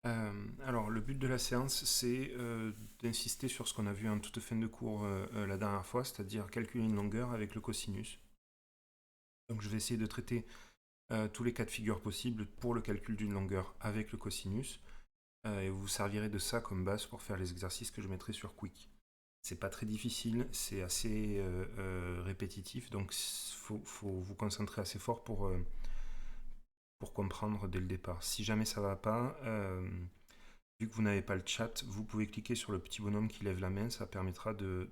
Alors, le but de la séance, c'est d'insister sur ce qu'on a vu en toute fin de cours la dernière fois, c'est-à-dire calculer une longueur avec le cosinus. Donc, je vais essayer de traiter tous les cas de figure possibles pour le calcul d'une longueur avec le cosinus, et vous servirez de ça comme base pour faire les exercices que je mettrai sur Quick. C'est pas très difficile, c'est assez répétitif, donc faut vous concentrer assez fort pour comprendre dès le départ. Si jamais ça va pas, vu que vous n'avez pas le chat, vous pouvez cliquer sur le petit bonhomme qui lève la main, ça permettra de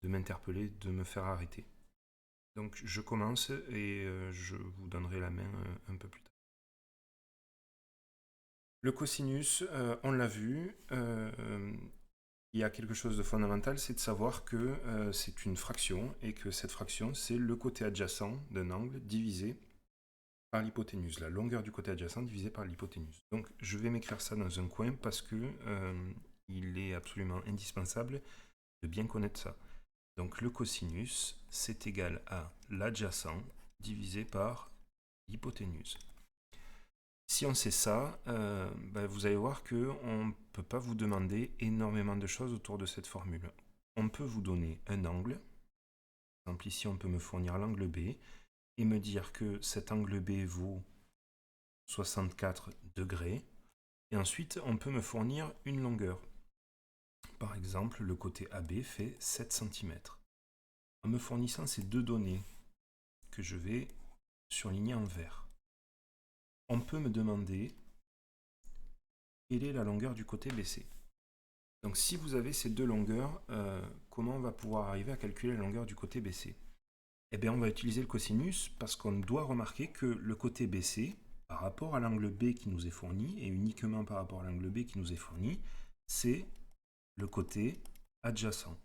m'interpeller, de me faire arrêter. Donc je commence et je vous donnerai la main un peu plus tard. Le cosinus, on l'a vu, il y a quelque chose de fondamental, c'est de savoir que c'est une fraction et que cette fraction, c'est le côté adjacent d'un angle divisé par l'hypoténuse, la longueur du côté adjacent divisée par l'hypoténuse. Donc je vais m'écrire ça dans un coin parce que il est absolument indispensable de bien connaître ça. Donc le cosinus, c'est égal à l'adjacent divisé par l'hypoténuse. Si on sait ça, vous allez voir qu'on ne peut pas vous demander énormément de choses autour de cette formule. On peut vous donner un angle. Par exemple, ici, on peut me fournir l'angle B et me dire que cet angle B vaut 64 degrés. Et ensuite, on peut me fournir une longueur. Par exemple, le côté AB fait 7 cm. En me fournissant ces deux données que je vais surligner en vert, on peut me demander quelle est la longueur du côté BC. Donc si vous avez ces deux longueurs, comment on va pouvoir arriver à calculer la longueur du côté BC? Eh bien, on va utiliser le cosinus parce qu'on doit remarquer que le côté BC, par rapport à l'angle B qui nous est fourni, et uniquement par rapport à l'angle B qui nous est fourni, c'est le côté adjacent.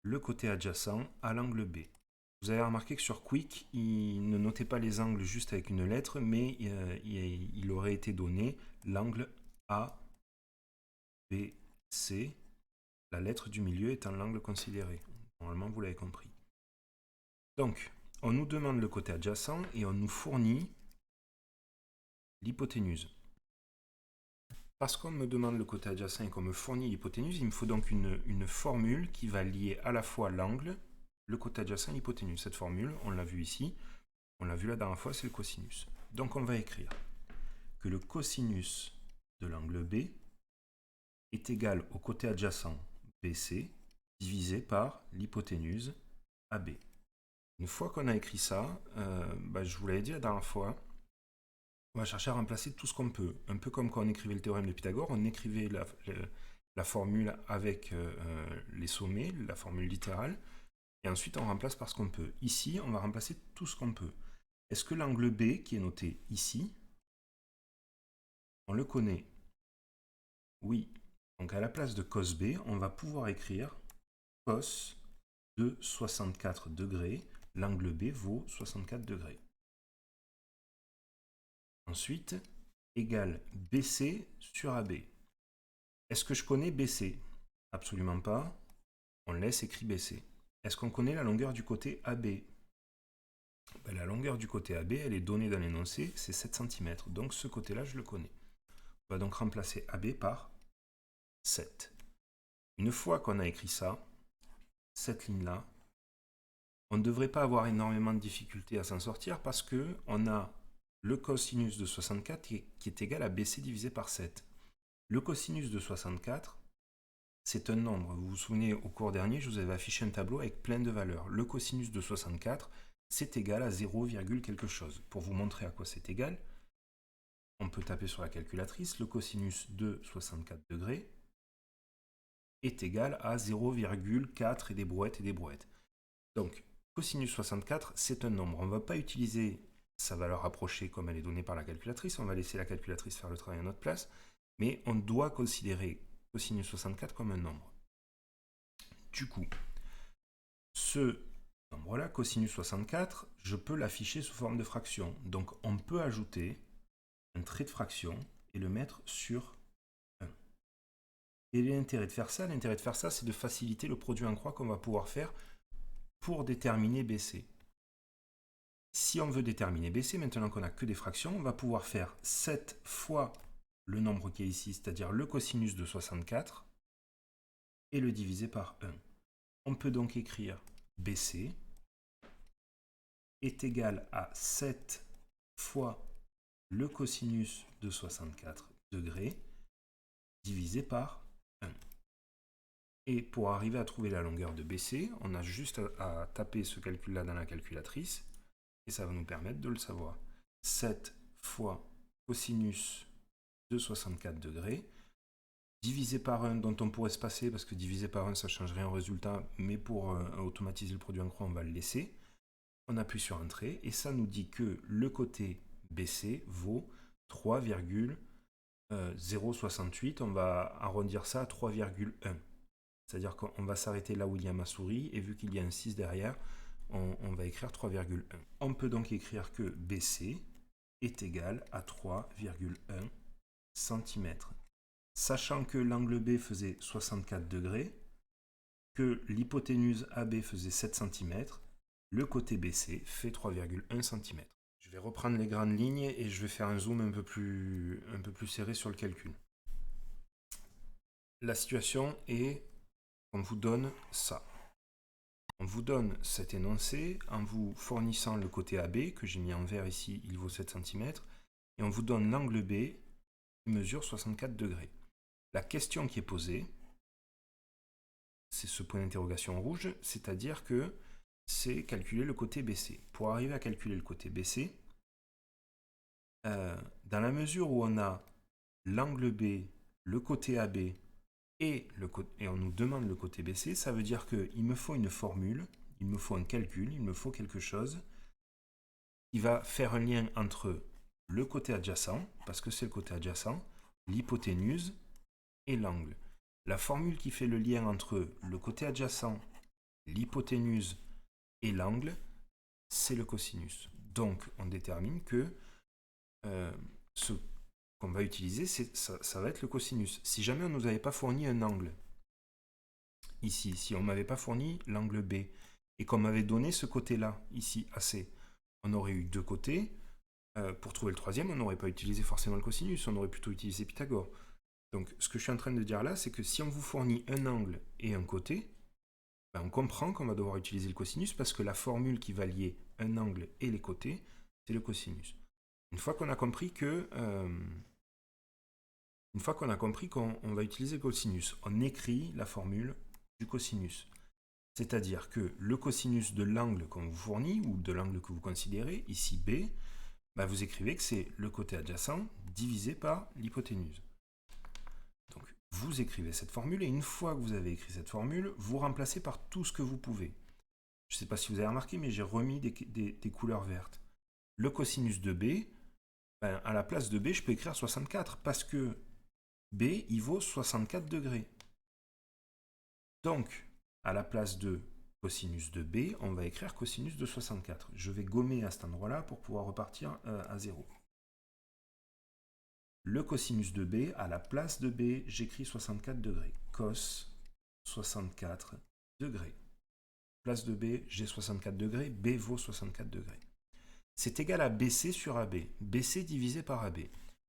Le côté adjacent à l'angle B. Vous avez remarqué que sur Quick, il ne notait pas les angles juste avec une lettre, mais il aurait été donné l'angle ABC, la lettre du milieu étant l'angle considéré. Normalement, vous l'avez compris. Donc, on nous demande le côté adjacent et on nous fournit l'hypoténuse. Parce qu'on me demande le côté adjacent et qu'on me fournit l'hypoténuse, il me faut donc une formule qui va lier à la fois l'angle, le côté adjacent et l'hypoténuse. Cette formule, on l'a vu ici, on l'a vu la dernière fois, c'est le cosinus. Donc on va écrire que le cosinus de l'angle B est égal au côté adjacent BC divisé par l'hypoténuse AB. Une fois qu'on a écrit ça, je vous l'avais dit la dernière fois, on va chercher à remplacer tout ce qu'on peut. Un peu comme quand on écrivait le théorème de Pythagore, on écrivait la formule avec les sommets, la formule littérale, et ensuite on remplace par ce qu'on peut. Ici, on va remplacer tout ce qu'on peut. Est-ce que l'angle B, qui est noté ici, on le connaît? Oui. Donc à la place de cos B, on va pouvoir écrire cos de 64 degrés. L'angle B vaut 64 degrés. Ensuite, égale BC sur AB. Est-ce que je connais BC? Absolument pas. On laisse écrit BC. Est-ce qu'on connaît la longueur du côté AB? La longueur du côté AB, elle est donnée dans l'énoncé, c'est 7 cm. Donc ce côté-là, je le connais. On va donc remplacer AB par 7. Une fois qu'on a écrit ça, cette ligne-là, on ne devrait pas avoir énormément de difficultés à s'en sortir parce qu'on a le cosinus de 64 qui est égal à BC divisé par 7. Le cosinus de 64, c'est un nombre. Vous vous souvenez, au cours dernier, je vous avais affiché un tableau avec plein de valeurs. Le cosinus de 64, c'est égal à 0, quelque chose. Pour vous montrer à quoi c'est égal, on peut taper sur la calculatrice. Le cosinus de 64 degrés est égal à 0,4 et des brouettes et des brouettes. Donc, cosinus 64, c'est un nombre. On ne va pas utiliser sa valeur rapprochée comme elle est donnée par la calculatrice. On va laisser la calculatrice faire le travail à notre place. Mais on doit considérer cosinus 64 comme un nombre. Du coup, ce nombre-là, cosinus 64, je peux l'afficher sous forme de fraction. Donc on peut ajouter un trait de fraction et le mettre sur 1. Et l'intérêt de faire ça, c'est de faciliter le produit en croix qu'on va pouvoir faire pour déterminer BC. Si on veut déterminer BC, maintenant qu'on n'a que des fractions, on va pouvoir faire 7 fois le nombre qui est ici, c'est-à-dire le cosinus de 64, et le diviser par 1. On peut donc écrire BC est égal à 7 fois le cosinus de 64 degrés divisé par 1. Et pour arriver à trouver la longueur de BC, on a juste à taper ce calcul-là dans la calculatrice, et ça va nous permettre de le savoir. 7 fois cosinus de 64 degrés, divisé par 1, dont on pourrait se passer, parce que divisé par 1, ça ne change rien au résultat, mais pour automatiser le produit en croix, on va le laisser. On appuie sur Entrée, et ça nous dit que le côté BC vaut 3,068. On va arrondir ça à 3,1. C'est-à-dire qu'on va s'arrêter là où il y a ma souris, et vu qu'il y a un 6 derrière, on va écrire 3,1. On peut donc écrire que BC est égal à 3,1 cm. Sachant que l'angle B faisait 64 degrés, que l'hypoténuse AB faisait 7 cm, le côté BC fait 3,1 cm. Je vais reprendre les grandes lignes et je vais faire un zoom un peu plus serré sur le calcul. La situation est qu'on vous donne ça. On vous donne cet énoncé en vous fournissant le côté AB, que j'ai mis en vert ici, il vaut 7 cm, et on vous donne l'angle B qui mesure 64 degrés. La question qui est posée, c'est ce point d'interrogation rouge, c'est-à-dire que c'est calculer le côté BC. Pour arriver à calculer le côté BC, dans la mesure où on a l'angle B, le côté AB et on nous demande le côté BC, ça veut dire qu'il me faut une formule, il me faut un calcul, il me faut quelque chose qui va faire un lien entre le côté adjacent, parce que c'est le côté adjacent, l'hypoténuse et l'angle. La formule qui fait le lien entre le côté adjacent, l'hypoténuse et l'angle, c'est le cosinus. Donc, on détermine que ce qu'on va utiliser, ça va être le cosinus. Si jamais on ne nous avait pas fourni un angle, ici, si on ne m'avait pas fourni l'angle B, et qu'on m'avait donné ce côté-là, ici, AC, on aurait eu deux côtés. Pour trouver le troisième, on n'aurait pas utilisé forcément le cosinus, on aurait plutôt utilisé Pythagore. Donc, ce que je suis en train de dire là, c'est que si on vous fournit un angle et un côté, ben on comprend qu'on va devoir utiliser le cosinus parce que la formule qui va lier un angle et les côtés, c'est le cosinus. Une fois qu'on a compris qu'on va utiliser le cosinus, on écrit la formule du cosinus. C'est-à-dire que le cosinus de l'angle qu'on vous fournit, ou de l'angle que vous considérez, ici B, ben vous écrivez que c'est le côté adjacent divisé par l'hypoténuse. Donc, vous écrivez cette formule, et une fois que vous avez écrit cette formule, vous remplacez par tout ce que vous pouvez. Je ne sais pas si vous avez remarqué, mais j'ai remis des couleurs vertes. Le cosinus de B, ben, à la place de B, je peux écrire 64, parce que B, il vaut 64 degrés. Donc, à la place de cosinus de B, on va écrire cosinus de 64. Je vais gommer à cet endroit-là pour pouvoir repartir à 0. Le cosinus de B, à la place de B, j'écris 64 degrés. Cos 64 degrés. Place de B, j'ai 64 degrés. B vaut 64 degrés. C'est égal à BC sur AB. BC divisé par AB.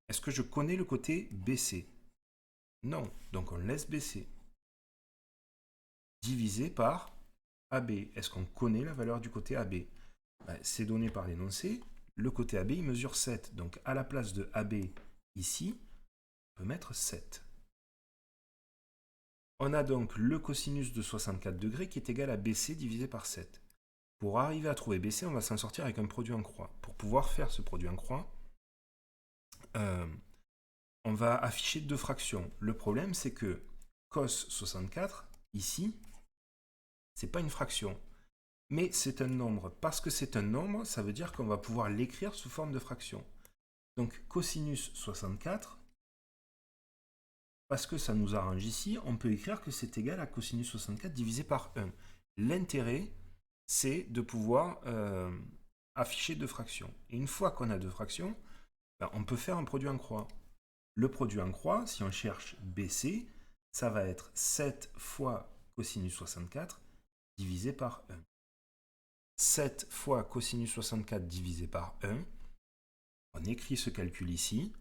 Est-ce que je connais le côté BC? Non. Donc on laisse BC. Divisé par AB. Est-ce qu'on connaît la valeur du côté AB? Ben, c'est donné par l'énoncé. Le côté AB, il mesure 7. Donc à la place de AB, ici, on peut mettre 7. On a donc le cosinus de 64 degrés qui est égal à BC divisé par 7. Pour arriver à trouver BC, on va s'en sortir avec un produit en croix. Pour pouvoir faire ce produit en croix, on va afficher deux fractions. Le problème, c'est que cos 64, ici, c'est pas une fraction, mais c'est un nombre. Parce que c'est un nombre, ça veut dire qu'on va pouvoir l'écrire sous forme de fraction. Donc cosinus 64, parce que ça nous arrange ici, on peut écrire que c'est égal à cosinus 64 divisé par 1. L'intérêt, c'est de pouvoir afficher deux fractions. Et une fois qu'on a deux fractions, ben, on peut faire un produit en croix. Le produit en croix, si on cherche BC, ça va être 7 fois cosinus 64 divisé par 1. 7 fois cosinus 64 divisé par 1. On écrit ce calcul ici.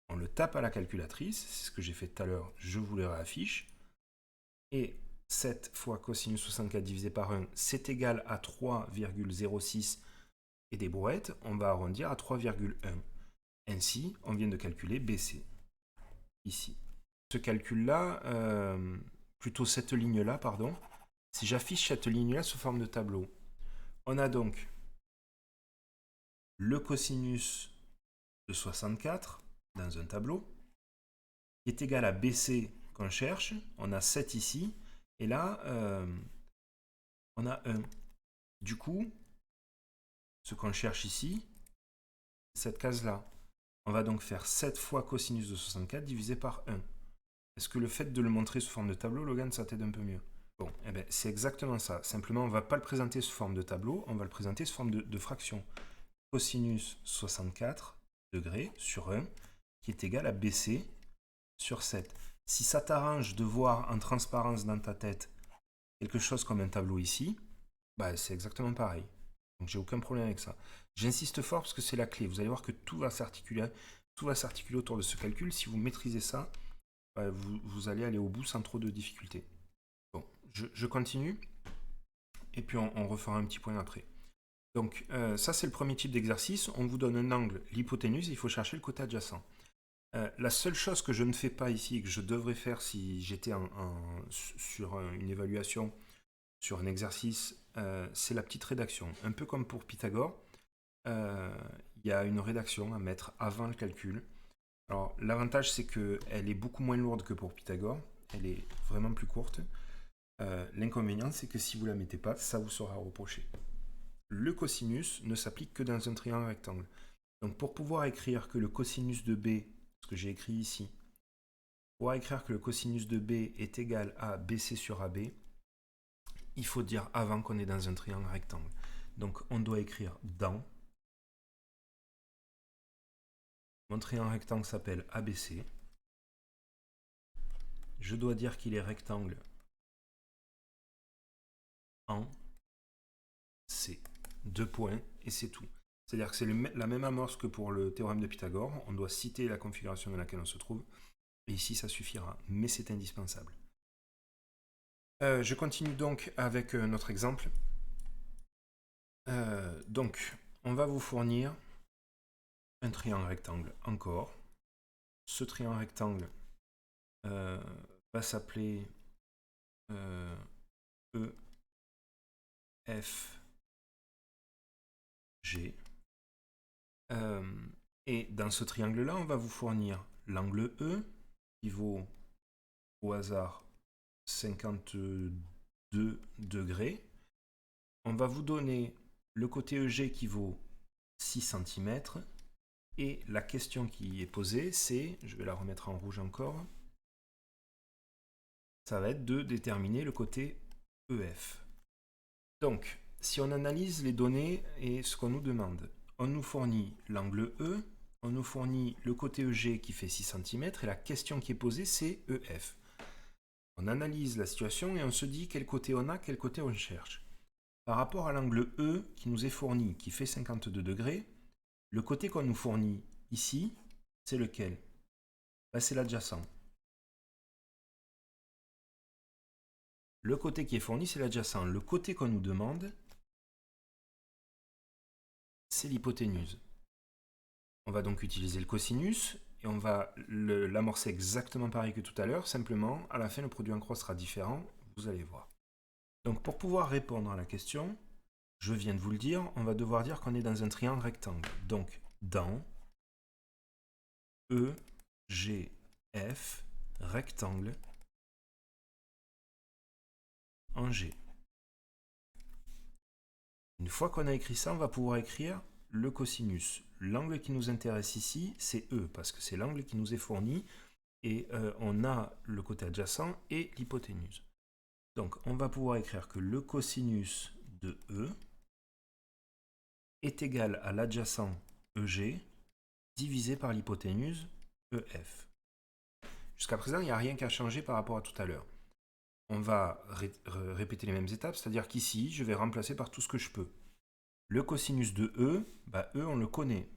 On le tape à la calculatrice. C'est ce que j'ai fait tout à l'heure. Je vous le réaffiche. Et 7 fois cosinus 64 divisé par 1, c'est égal à 3,06 et des brouettes. On va arrondir à 3,1. Ainsi, on vient de calculer BC. Ici. Ce calcul-là, plutôt cette ligne-là, pardon, si j'affiche cette ligne-là sous forme de tableau, on a donc le cosinus de 64 dans un tableau, qui est égal à BC qu'on cherche. On a 7 ici, et là, on a 1. Du coup, ce qu'on cherche ici, c'est cette case-là. On va donc faire 7 fois cosinus de 64 divisé par 1. Est-ce que le fait de le montrer sous forme de tableau, Logan, ça t'aide un peu mieux? Bon, eh bien, c'est exactement ça. Simplement, on ne va pas le présenter sous forme de tableau, on va le présenter sous forme de fraction. Cosinus 64 degrés sur 1, qui est égal à BC sur 7. Si ça t'arrange de voir en transparence dans ta tête quelque chose comme un tableau ici, bah, c'est exactement pareil. Donc, j'ai aucun problème avec ça. J'insiste fort parce que c'est la clé. Vous allez voir que tout va s'articuler autour de ce calcul. Si vous maîtrisez ça, bah, vous allez aller au bout sans trop de difficultés. Bon, je continue. Et puis, on refera un petit point après. Donc, ça, c'est le premier type d'exercice. On vous donne un angle, l'hypoténuse, et il faut chercher le côté adjacent. La seule chose que je ne fais pas ici, et que je devrais faire si j'étais sur une évaluation, sur un exercice, c'est la petite rédaction. Un peu comme pour Pythagore, il y a une rédaction à mettre avant le calcul. Alors, l'avantage, c'est qu'elle est beaucoup moins lourde que pour Pythagore. Elle est vraiment plus courte. L'inconvénient, c'est que si vous ne la mettez pas, ça vous sera reproché. Le cosinus ne s'applique que dans un triangle rectangle. Donc, pour pouvoir écrire que le cosinus de B, ce que j'ai écrit ici, pour écrire que le cosinus de B est égal à BC sur AB, il faut dire avant qu'on est dans un triangle rectangle. Donc, on doit écrire dans. Mon triangle rectangle s'appelle ABC. Je dois dire qu'il est rectangle en C. 2 points, et c'est tout. C'est-à-dire que c'est la même amorce que pour le théorème de Pythagore. On doit citer la configuration dans laquelle on se trouve. Et ici, ça suffira. Mais c'est indispensable. Je continue donc avec notre exemple. Donc, on va vous fournir un triangle rectangle encore. Ce triangle rectangle va s'appeler EFG. Et dans ce triangle-là, on va vous fournir l'angle E qui vaut au hasard 52 degrés. On va vous donner le côté EG qui vaut 6 cm. Et la question qui est posée, c'est, je vais la remettre en rouge encore, ça va être de déterminer le côté EF. Donc, si on analyse les données et ce qu'on nous demande, on nous fournit l'angle E, on nous fournit le côté EG qui fait 6 cm, et la question qui est posée, c'est EF. On analyse la situation et on se dit quel côté on a, quel côté on cherche. Par rapport à l'angle E qui nous est fourni, qui fait 52 degrés, le côté qu'on nous fournit ici, c'est lequel? C'est l'adjacent. Le côté qui est fourni, c'est l'adjacent. Le côté qu'on nous demande, c'est l'hypoténuse. On va donc utiliser le cosinus et on va l'amorcer exactement pareil que tout à l'heure. Simplement, à la fin, le produit en croix sera différent. Vous allez voir. Donc, pour pouvoir répondre à la question, je viens de vous le dire, on va devoir dire qu'on est dans un triangle rectangle. Donc, dans E, G, F, rectangle, en G. Une fois qu'on a écrit ça, on va pouvoir écrire le cosinus. L'angle qui nous intéresse ici, c'est E, parce que c'est l'angle qui nous est fourni, et on a le côté adjacent et l'hypoténuse. Donc, on va pouvoir écrire que le cosinus de E est égal à l'adjacent EG divisé par l'hypoténuse EF. Jusqu'à présent, il n'y a rien qu'à changer par rapport à tout à l'heure. On va répéter les mêmes étapes, c'est-à-dire qu'ici, je vais remplacer par tout ce que je peux. Le cosinus de E, bah E, on le connaît.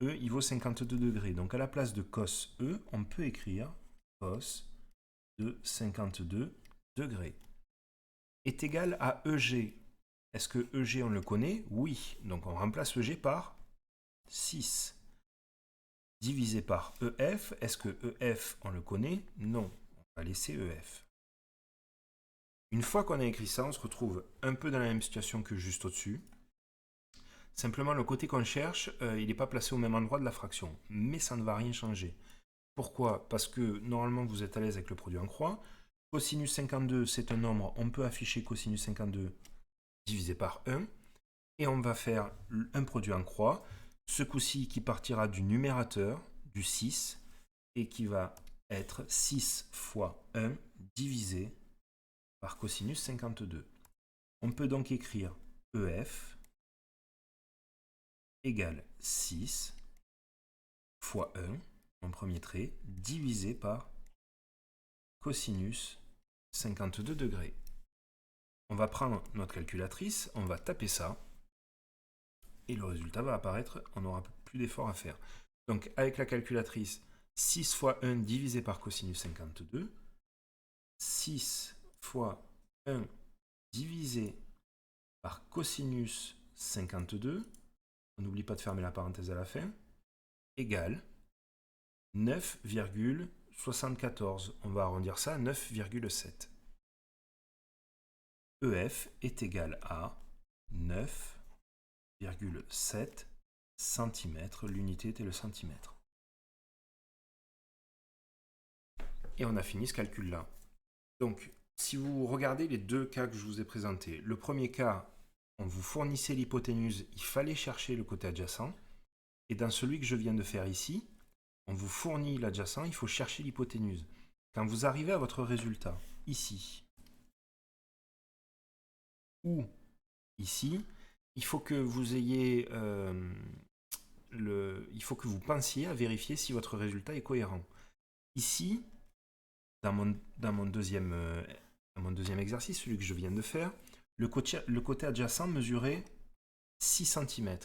E, il vaut 52 degrés. Donc, à la place de cos E, on peut écrire cos de 52 degrés est égal à EG. Est-ce que EG, on le connaît? Oui. Donc, on remplace EG par 6. Divisé par EF. Est-ce que EF, on le connaît? Non. On va laisser EF. Une fois qu'on a écrit ça, on se retrouve un peu dans la même situation que juste au-dessus. Simplement, le côté qu'on cherche, il n'est pas placé au même endroit de la fraction. Mais ça ne va rien changer. Pourquoi? Parce que normalement, vous êtes à l'aise avec le produit en croix. Cosinus 52, c'est un nombre. On peut afficher cosinus 52 divisé par 1. Et on va faire un produit en croix. Ce coup-ci qui partira du numérateur, du 6, et qui va être 6 fois 1 divisé par cosinus 52. On peut donc écrire EF égale 6 fois 1, en premier trait, divisé par cosinus 52 degrés. On va prendre notre calculatrice, on va taper ça, et le résultat va apparaître, on n'aura plus d'effort à faire. Donc avec la calculatrice, 6 fois 1 divisé par cosinus 52, 6 fois 1 divisé par cosinus 52, on n'oublie pas de fermer la parenthèse à la fin, égale 9,74. On va arrondir ça à 9,7. EF est égal à 9,7 cm. L'unité était le centimètre. Et on a fini ce calcul-là. Donc, si vous regardez les deux cas que je vous ai présentés, le premier cas, on vous fournissait l'hypoténuse, il fallait chercher le côté adjacent. Et dans celui que je viens de faire ici, on vous fournit l'adjacent, il faut chercher l'hypoténuse. Quand vous arrivez à votre résultat, ici, ou ici, il faut que vous ayez il faut que vous pensiez à vérifier si votre résultat est cohérent. Ici, dans mon deuxième exercice, celui que je viens de faire, le côté adjacent mesurait 6 cm.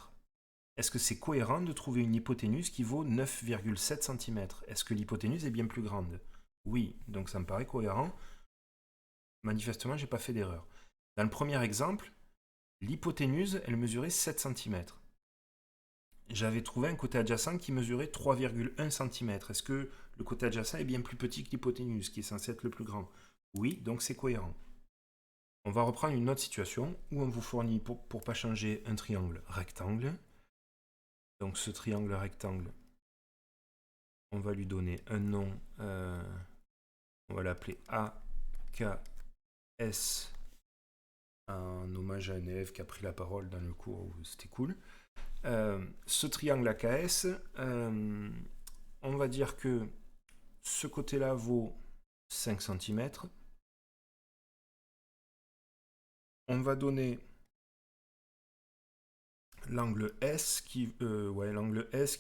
Est-ce que c'est cohérent de trouver une hypoténuse qui vaut 9,7 cm? Est-ce que l'hypoténuse est bien plus grande? Oui, donc ça me paraît cohérent. Manifestement, je n'ai pas fait d'erreur. Dans le premier exemple, l'hypoténuse, elle mesurait 7 cm. J'avais trouvé un côté adjacent qui mesurait 3,1 cm. Est-ce que le côté adjacent est bien plus petit que l'hypoténuse, qui est censé être le plus grand? Oui, donc c'est cohérent. On va reprendre une autre situation où on vous fournit, pour ne pas changer, un triangle rectangle. Donc ce triangle rectangle, on va lui donner un nom, on va l'appeler AKS, un hommage à un élève qui a pris la parole dans le cours où c'était cool. Ce triangle AKS, on va dire que ce côté-là vaut 5 cm. On va donner l'angle S qui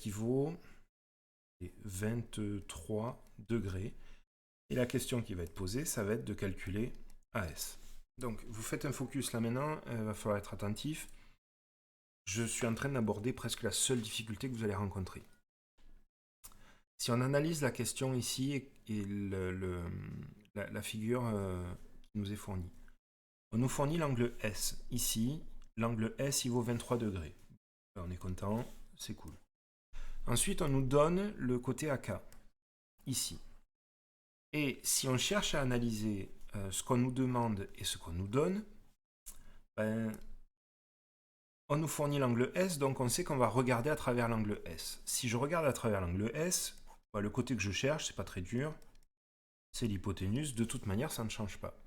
vaut 23 degrés. Et la question qui va être posée, ça va être de calculer AS. Donc, vous faites un focus là maintenant, il va falloir être attentif. Je suis en train d'aborder presque la seule difficulté que vous allez rencontrer. Si on analyse la question ici et la figure qui nous est fournie, on nous fournit l'angle S. Ici, l'angle S, il vaut 23 degrés. On est content, c'est cool. Ensuite, on nous donne le côté AK, ici. Et si on cherche à analyser ce qu'on nous demande et ce qu'on nous donne, ben, on nous fournit l'angle S, donc on sait qu'on va regarder à travers l'angle S. Si je regarde à travers l'angle S, ben, le côté que je cherche, c'est pas très dur, c'est l'hypoténuse. De toute manière, ça ne change pas.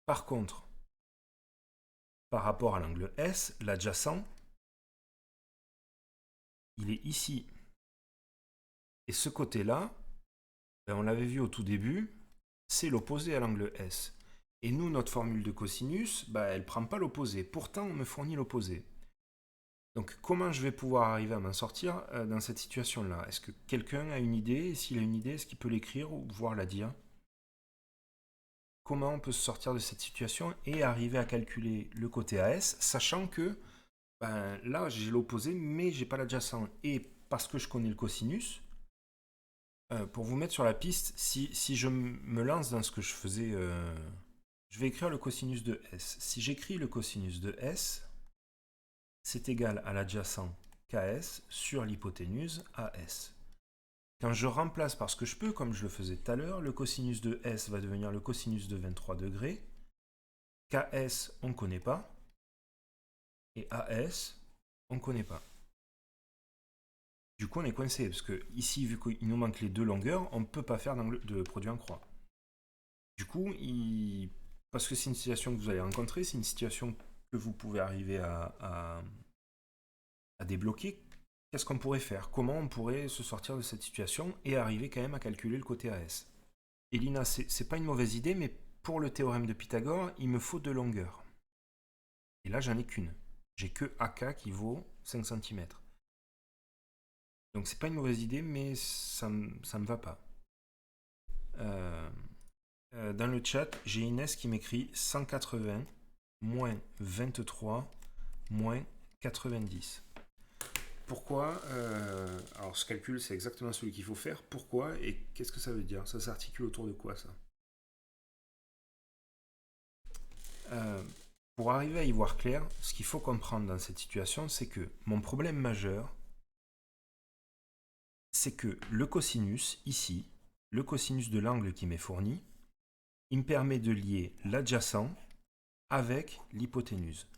Par contre, par rapport à l'angle S, l'adjacent, il est ici. Et ce côté-là, ben on l'avait vu au tout début, c'est l'opposé à l'angle S. Et nous, notre formule de cosinus, ben elle ne prend pas l'opposé. Pourtant, on me fournit l'opposé. Donc, comment je vais pouvoir arriver à m'en sortir dans cette situation-là? Est-ce que quelqu'un a une idée? Et s'il a une idée, est-ce qu'il peut l'écrire ou voire la dire? comment on peut se sortir de cette situation et arriver à calculer le côté AS, sachant que ben, là, j'ai l'opposé, mais j'ai pas l'adjacent. Et parce que je connais le cosinus, pour vous mettre sur la piste, si je me lance dans ce que je faisais, je vais écrire le cosinus de S. Si j'écris le cosinus de S, c'est égal à l'adjacent KS sur l'hypoténuse AS. Quand je remplace par ce que je peux, comme je le faisais tout à l'heure, le cosinus de S va devenir le cosinus de 23 degrés. KS, on ne connaît pas. Et AS, on ne connaît pas. Du coup, on est coincé, parce que ici, vu qu'il nous manque les deux longueurs, on ne peut pas faire de produit en croix. Du coup, parce que c'est une situation que vous allez rencontrer, c'est une situation que vous pouvez arriver à débloquer. Qu'est-ce qu'on pourrait faire? Comment on pourrait se sortir de cette situation et arriver quand même à calculer le côté AS? Et Lina, c'est pas une mauvaise idée, mais pour le théorème de Pythagore, il me faut deux longueurs. Et là, j'en ai qu'une. J'ai que AK qui vaut 5 cm. Donc c'est pas une mauvaise idée, mais ça me va pas. Dans le chat, j'ai Inès qui m'écrit 180 moins 23 moins 90. Pourquoi alors ce calcul, c'est exactement celui qu'il faut faire. Pourquoi et qu'est-ce que ça veut dire? Ça s'articule autour de quoi, ça? Pour arriver à y voir clair, ce qu'il faut comprendre dans cette situation, c'est que mon problème majeur, c'est que le cosinus, ici, le cosinus de l'angle qui m'est fourni, il me permet de lier l'adjacent avec l'hypoténuse.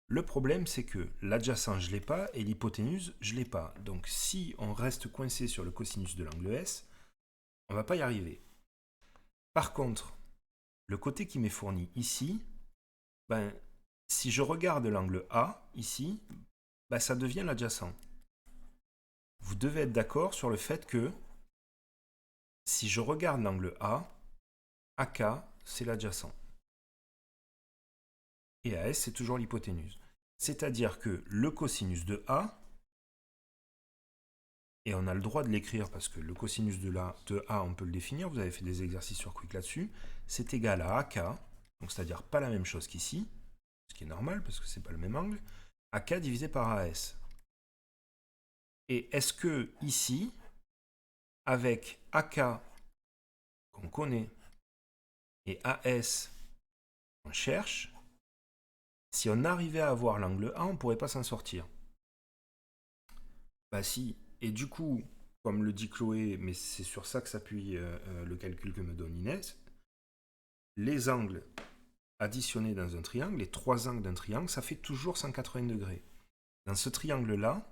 Le problème, c'est que l'adjacent, je ne l'ai pas, et l'hypoténuse, je ne l'ai pas. Donc, si on reste coincé sur le cosinus de l'angle S, on ne va pas y arriver. Par contre, le côté qui m'est fourni ici, ben, si je regarde l'angle A, ici, ben, ça devient l'adjacent. Vous devez être d'accord sur le fait que si je regarde l'angle A, AK, c'est l'adjacent. Et AS, c'est toujours l'hypoténuse. C'est-à-dire que le cosinus de A, et on a le droit de l'écrire parce que le cosinus de A, on peut le définir, vous avez fait des exercices sur Quick là-dessus, c'est égal à AK, donc c'est-à-dire pas la même chose qu'ici, ce qui est normal parce que c'est pas le même angle, AK divisé par AS. Et est-ce que ici, avec AK qu'on connaît et AS qu'on cherche, si on arrivait à avoir l'angle A, on ne pourrait pas s'en sortir? Bah si. Et du coup, comme le dit Chloé, mais c'est sur ça que s'appuie le calcul que me donne Inès, les angles additionnés dans un triangle, les trois angles d'un triangle, ça fait toujours 180 degrés. Dans ce triangle-là,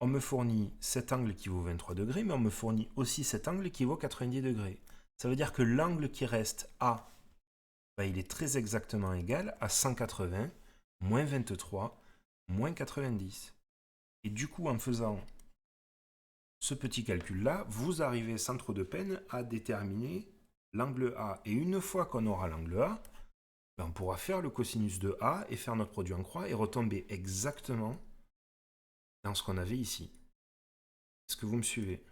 on me fournit cet angle qui vaut 23 degrés, mais on me fournit aussi cet angle qui vaut 90 degrés. Ça veut dire que l'angle qui reste A, bah, il est très exactement égal à 180 moins 23 moins 90. Et du coup, en faisant ce petit calcul-là, vous arrivez sans trop de peine à déterminer l'angle A. Et une fois qu'on aura l'angle A, ben on pourra faire le cosinus de A et faire notre produit en croix et retomber exactement dans ce qu'on avait ici. Est-ce que vous me suivez?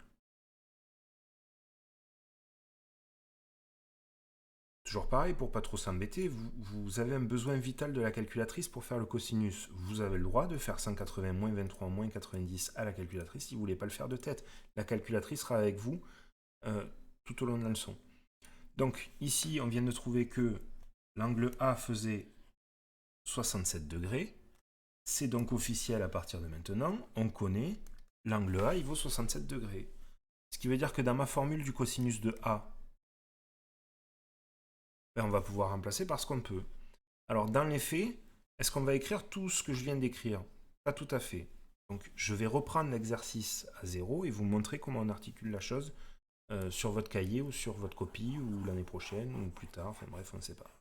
Toujours pareil, pour pas trop s'embêter, vous avez un besoin vital de la calculatrice pour faire le cosinus. Vous avez le droit de faire 180 moins 23 moins 90 à la calculatrice si vous ne voulez pas le faire de tête. La calculatrice sera avec vous tout au long de la leçon. Donc ici, on vient de trouver que l'angle A faisait 67 degrés. C'est donc officiel à partir de maintenant. On connaît l'angle A, il vaut 67 degrés. Ce qui veut dire que dans ma formule du cosinus de A, ben on va pouvoir remplacer par ce qu'on peut. Alors dans les faits, est-ce qu'on va écrire tout ce que je viens d'écrire? Pas tout à fait. Donc je vais reprendre l'exercice à zéro et vous montrer comment on articule la chose sur votre cahier ou sur votre copie ou l'année prochaine ou plus tard, enfin bref, on ne sait pas.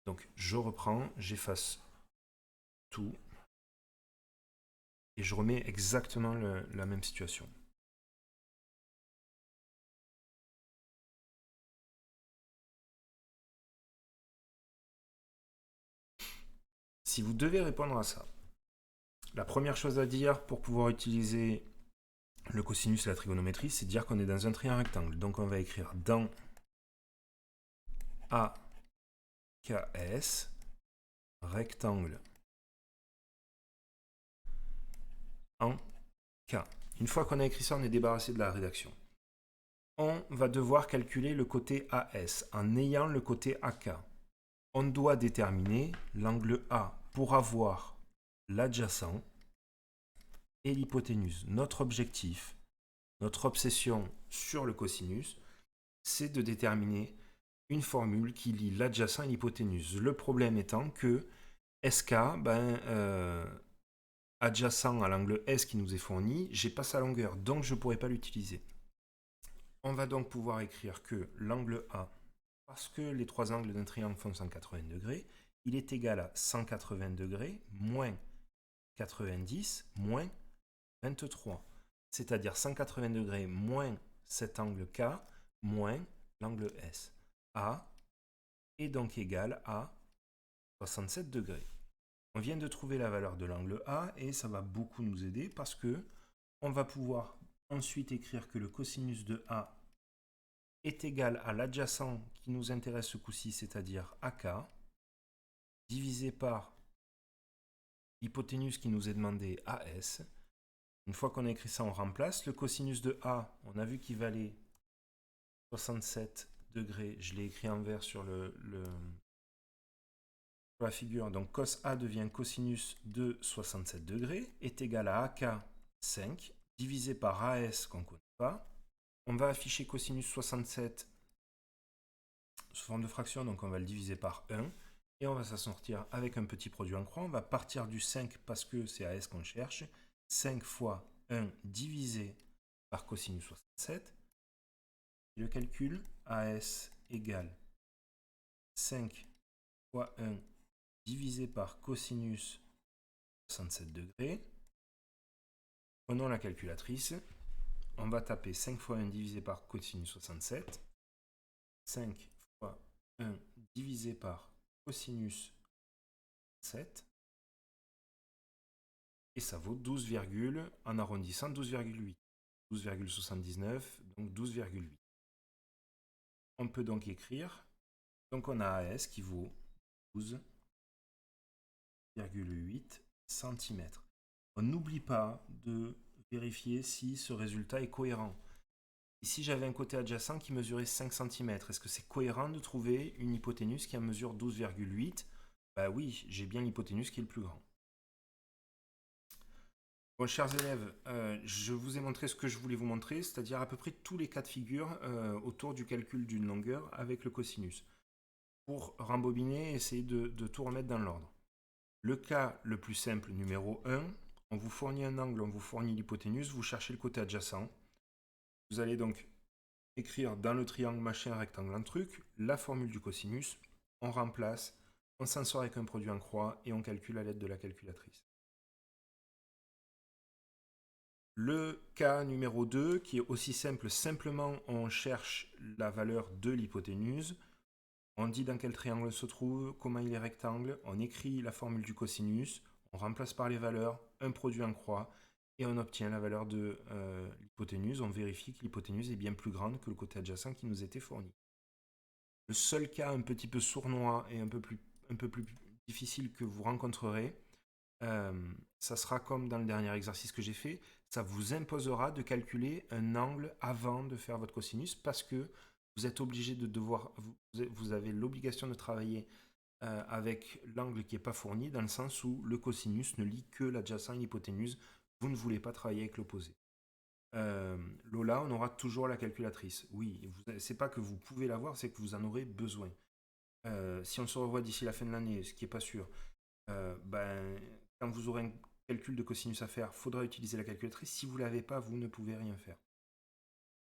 Donc je reprends, j'efface tout et je remets exactement la même situation. Si vous devez répondre à ça, la première chose à dire pour pouvoir utiliser le cosinus et la trigonométrie, c'est de dire qu'on est dans un triangle rectangle. Donc on va écrire dans AKS, rectangle en K. Une fois qu'on a écrit ça, on est débarrassé de la rédaction. On va devoir calculer le côté AS en ayant le côté AK. On doit déterminer l'angle A pour avoir l'adjacent et l'hypoténuse. Notre objectif, notre obsession sur le cosinus, c'est de déterminer une formule qui lie l'adjacent et l'hypoténuse. Le problème étant que SK, adjacent à l'angle S qui nous est fourni, j'ai pas sa longueur, donc je ne pourrai pas l'utiliser. On va donc pouvoir écrire que l'angle A, parce que les trois angles d'un triangle font 180 degrés, il est égal à 180 degrés moins 90 moins 23. C'est-à-dire 180 degrés moins cet angle K moins l'angle S. A est donc égal à 67 degrés. On vient de trouver la valeur de l'angle A et ça va beaucoup nous aider parce que on va pouvoir ensuite écrire que le cosinus de A est égal à l'adjacent qui nous intéresse ce coup-ci, c'est-à-dire AK, divisé par l'hypoténuse qui nous est demandée AS. Une fois qu'on a écrit ça, on remplace. Le cosinus de A, on a vu qu'il valait 67 degrés. Je l'ai écrit en vert sur la figure. Donc cos A devient cosinus de 67 degrés, est égal à AK 5, divisé par AS qu'on ne connaît pas. On va afficher cosinus 67 sous forme de fraction, donc on va le diviser par 1. Et on va s'en sortir avec un petit produit en croix. On va partir du 5 parce que c'est AS qu'on cherche. 5 fois 1 divisé par cosinus 67. Le calcul, AS égale 5 fois 1 divisé par cosinus 67 degrés. Prenons la calculatrice. On va taper 5 fois 1 divisé par cosinus 67. 5 fois 1 divisé par cosinus 7. Et ça vaut 12, en arrondissant 12,8. 12,79, donc 12,8. On peut donc écrire, donc on a AS qui vaut 12,8 cm. On n'oublie pas de vérifier si ce résultat est cohérent. Ici, j'avais un côté adjacent qui mesurait 5 cm. Est-ce que c'est cohérent de trouver une hypoténuse qui en mesure 12,8 ? Bah oui, j'ai bien l'hypoténuse qui est le plus grand. Bon, chers élèves, je vous ai montré ce que je voulais vous montrer, c'est-à-dire à peu près tous les cas de figure autour du calcul d'une longueur avec le cosinus. Pour rembobiner, essayer de tout remettre dans l'ordre. Le cas le plus simple, numéro 1, on vous fournit un angle, on vous fournit l'hypoténuse, vous cherchez le côté adjacent. Vous allez donc écrire dans le triangle machin rectangle un truc, la formule du cosinus, on remplace, on s'en sort avec un produit en croix et on calcule à l'aide de la calculatrice. Le cas numéro 2, qui est aussi simple, simplement on cherche la valeur de l'hypoténuse, on dit dans quel triangle se trouve, comment il est rectangle, on écrit la formule du cosinus, on remplace par les valeurs, un produit en croix, et on obtient la valeur de l'hypoténuse. On vérifie que l'hypoténuse est bien plus grande que le côté adjacent qui nous était fourni. Le seul cas un petit peu sournois et un peu plus difficile que vous rencontrerez, ça sera comme dans le dernier exercice que j'ai fait, ça vous imposera de calculer un angle avant de faire votre cosinus parce que vous êtes obligé de vous avez l'obligation de travailler avec l'angle qui n'est pas fourni dans le sens où le cosinus ne lie que l'adjacent et l'hypoténuse. Vous ne voulez pas travailler avec l'opposé. Lola, on aura toujours la calculatrice. Oui, c'est pas que vous pouvez l'avoir, c'est que vous en aurez besoin. Si on se revoit d'ici la fin de l'année, ce qui n'est pas sûr, quand vous aurez un calcul de cosinus à faire, il faudra utiliser la calculatrice. Si vous ne l'avez pas, vous ne pouvez rien faire.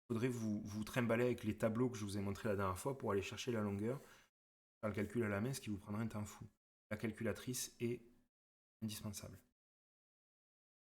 Il faudrait vous trimballer avec les tableaux que je vous ai montrés la dernière fois pour aller chercher la longueur, faire le calcul à la main, ce qui vous prendra un temps fou. La calculatrice est indispensable.